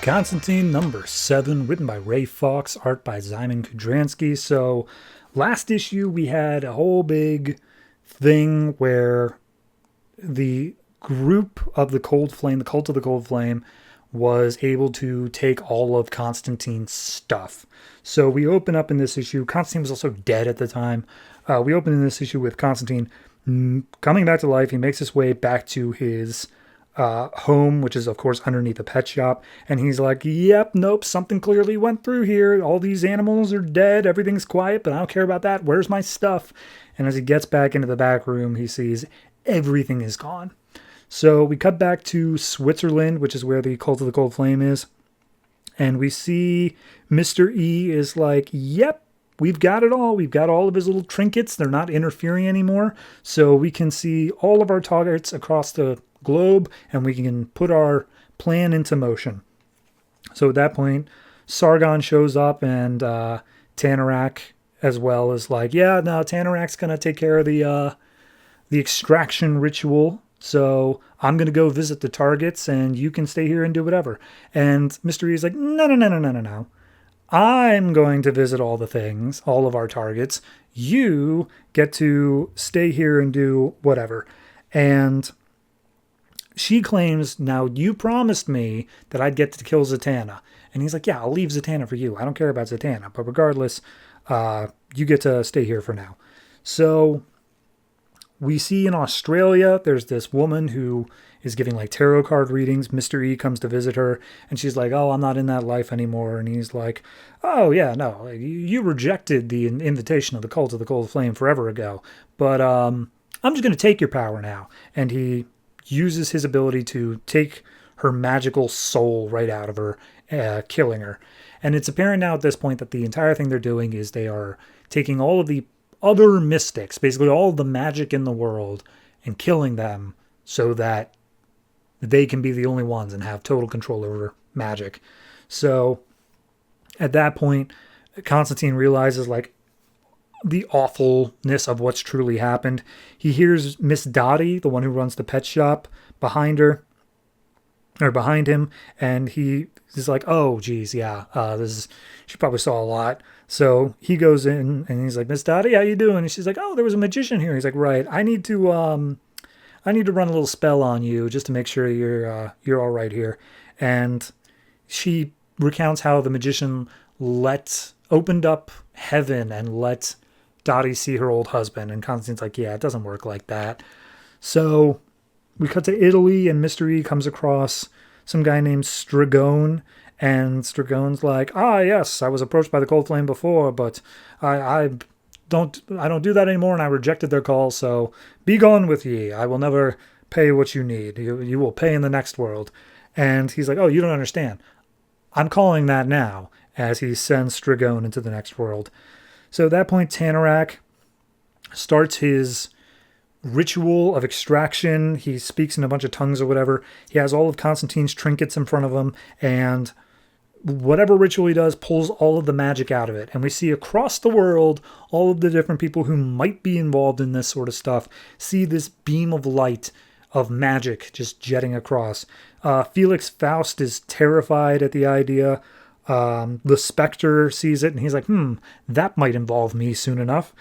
Constantine number 7, written by Ray Fawkes, art by Zyman Kudransky. So, last issue we had a whole big thing where the group of the Cold Flame, the Cult of the Cold Flame, was able to take all of Constantine's stuff. So we open up in this issue. Constantine was also dead at the time. We open in this issue with Constantine coming back to life. He makes his way back to his home, which is of course underneath a pet shop, and he's like, yep, nope, something clearly went through here. All these animals are dead, everything's quiet, but I don't care about that. Where's my stuff? And as he gets back into the back room, he sees everything is gone. So we cut back to Switzerland, which is where the Cult of the Cold Flame is, and we see Mr. E is like, yep, we've got it all. We've got all of his little trinkets. They're not interfering anymore, so we can see all of our targets across the globe, and we can put our plan into motion. So at that point, Sargon shows up, and Tanarak as well is like, yeah, no, Tanarak's gonna take care of the extraction ritual. So I'm gonna go visit the targets, and you can stay here and do whatever. And Mr. E is like, no. I'm going to visit all the things, all of our targets. You get to stay here and do whatever. And she claims, now you promised me that I'd get to kill Zatanna. And he's like, yeah, I'll leave Zatanna for you. I don't care about Zatanna. But regardless, you get to stay here for now. So we see in Australia, there's this woman who is giving like tarot card readings. Mr. E comes to visit her, and she's like, oh, I'm not in that life anymore. And he's like, oh, yeah, no, you rejected the invitation of the Cult of the Cold Flame forever ago. But I'm just going to take your power now. And he uses his ability to take her magical soul right out of her, killing her. And it's apparent now at this point that the entire thing they're doing is they are taking all of the other mystics, basically all of the magic in the world, and killing them so that they can be the only ones and have total control over magic. So at that point, Constantine realizes like the awfulness of what's truly happened. He hears Miss Dottie, the one who runs the pet shop, behind him, and he is like, oh geez, yeah, she probably saw a lot. So he goes in and he's like, Miss Dottie, how you doing? And she's like, oh, there was a magician here. He's like, right, I need to run a little spell on you just to make sure you're all right here. And she recounts how the magician opened up heaven and let Dottie see her old husband. And Constantine's like, yeah, it doesn't work like that. So we cut to Italy, and Mr. E comes across some guy named Stragone, and Stragone's like, yes, I was approached by the Cold Flame before, but I don't do that anymore, and I rejected their call, so be gone with ye. I will never pay what you need. You will pay in the next world. And he's like, oh, you don't understand. I'm calling that now, as he sends Stragone into the next world. So at that point, Tanarak starts his ritual of extraction. He speaks in a bunch of tongues or whatever. He has all of Constantine's trinkets in front of him, and whatever ritual he does pulls all of the magic out of it. And we see across the world all of the different people who might be involved in this sort of stuff see this beam of light of magic just jetting across. Felix Faust is terrified at the idea. The Spectre sees it, and he's like, that might involve me soon enough.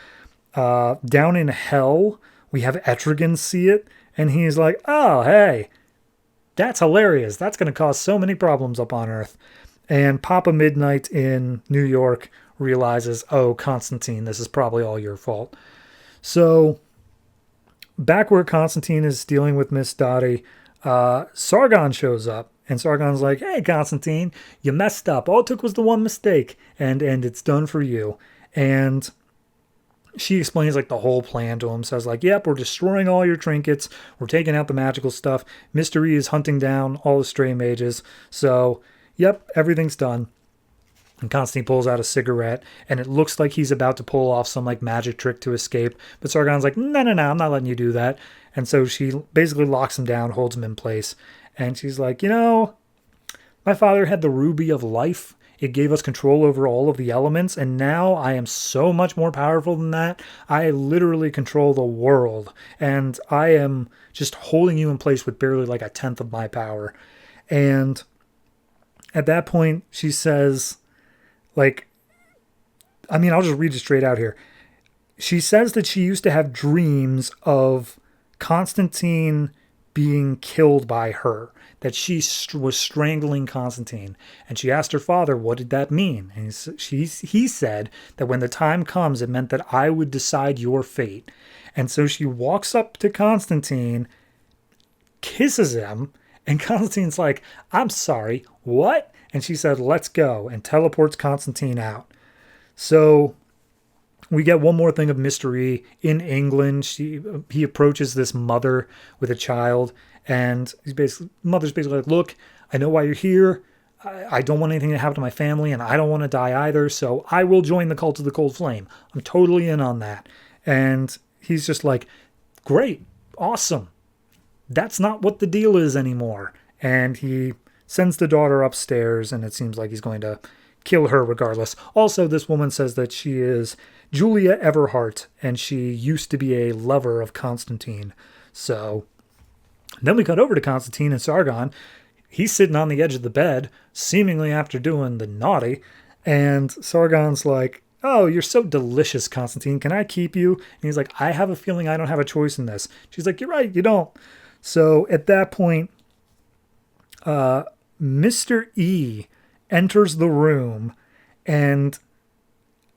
Down in hell, we have Etrigan see it, and he's like, oh, hey, that's hilarious. That's going to cause so many problems up on Earth. And Papa Midnight in New York realizes, oh, Constantine, this is probably all your fault. So back where Constantine is dealing with Miss Dottie, Sargon shows up. And Sargon's like, hey, Constantine, you messed up. All it took was the one mistake, and it's done for you. And she explains like the whole plan to him. Says like, yep, we're destroying all your trinkets. We're taking out the magical stuff. Mr. E is hunting down all the stray mages. So, yep, everything's done. And Constantine pulls out a cigarette, and it looks like he's about to pull off some like magic trick to escape. But Sargon's like, no, I'm not letting you do that. And so she basically locks him down, holds him in place. And she's like, my father had the Ruby of Life. It gave us control over all of the elements, and now I am so much more powerful than that. I literally control the world, and I am just holding you in place with barely like a tenth of my power. And at that point, she says, like, I mean, I'll just read it straight out here. She says that she used to have dreams of Constantine being killed by her, that she was strangling Constantine. And she asked her father, what did that mean? And he said that when the time comes, it meant that I would decide your fate. And so she walks up to Constantine, kisses him, and Constantine's like, I'm sorry, what? And she said, let's go, and teleports Constantine out. So we get one more thing of mystery. In England, he approaches this mother with a child, and mother's basically like, look, I know why you're here. I don't want anything to happen to my family, and I don't want to die either, so I will join the cult of the Cold Flame. I'm totally in on that. And he's just like, great, awesome. That's not what the deal is anymore. And he sends the daughter upstairs, and it seems like he's going to kill her regardless. Also, this woman says that she is Julia Everhart, and she used to be a lover of Constantine. So then we cut over to Constantine and Sargon. He's sitting on the edge of the bed, seemingly after doing the naughty, and Sargon's like, oh, you're so delicious, Constantine. Can I keep you? And he's like, I have a feeling I don't have a choice in this. She's like, you're right, you don't. So at that point, Mr. E enters the room, and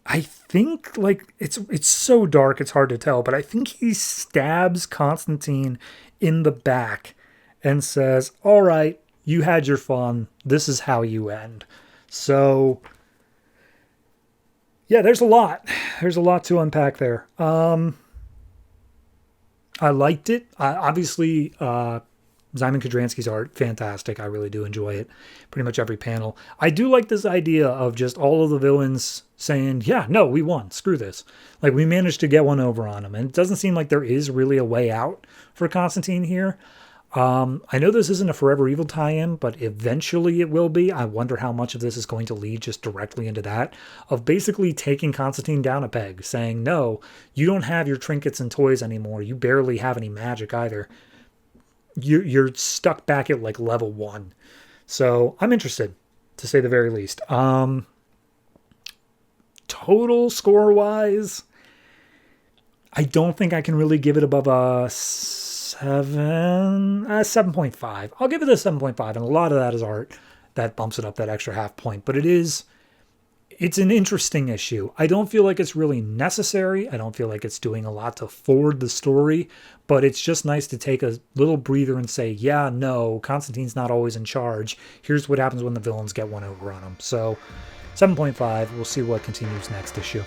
I think, like, it's so dark it's hard to tell, but I think he stabs Constantine in the back and says, all right, you had your fun. This is how you end. So yeah, there's a lot. There's a lot to unpack there. I liked it. Obviously, Simon Kudransky's art, fantastic. I really do enjoy it. Pretty much every panel. I do like this idea of just all of the villains saying, yeah, no, we won. Screw this. Like, we managed to get one over on them. And it doesn't seem like there is really a way out for Constantine here. I know this isn't a Forever Evil tie-in, but eventually it will be. I wonder how much of this is going to lead just directly into that, of basically taking Constantine down a peg, saying, no, you don't have your trinkets and toys anymore. You barely have any magic either. You're stuck back at like level 1. So I'm interested, to say the very least. Total score-wise, I don't think I can really give it above a 7.5. I'll give it a 7.5, and a lot of that is art that bumps it up that extra half point. But it's an interesting issue. I don't feel like it's really necessary. I don't feel like it's doing a lot to forward the story, but it's just nice to take a little breather and say, yeah, no, Constantine's not always in charge. Here's what happens when the villains get one over on him. So 7.5. We'll see what continues next issue.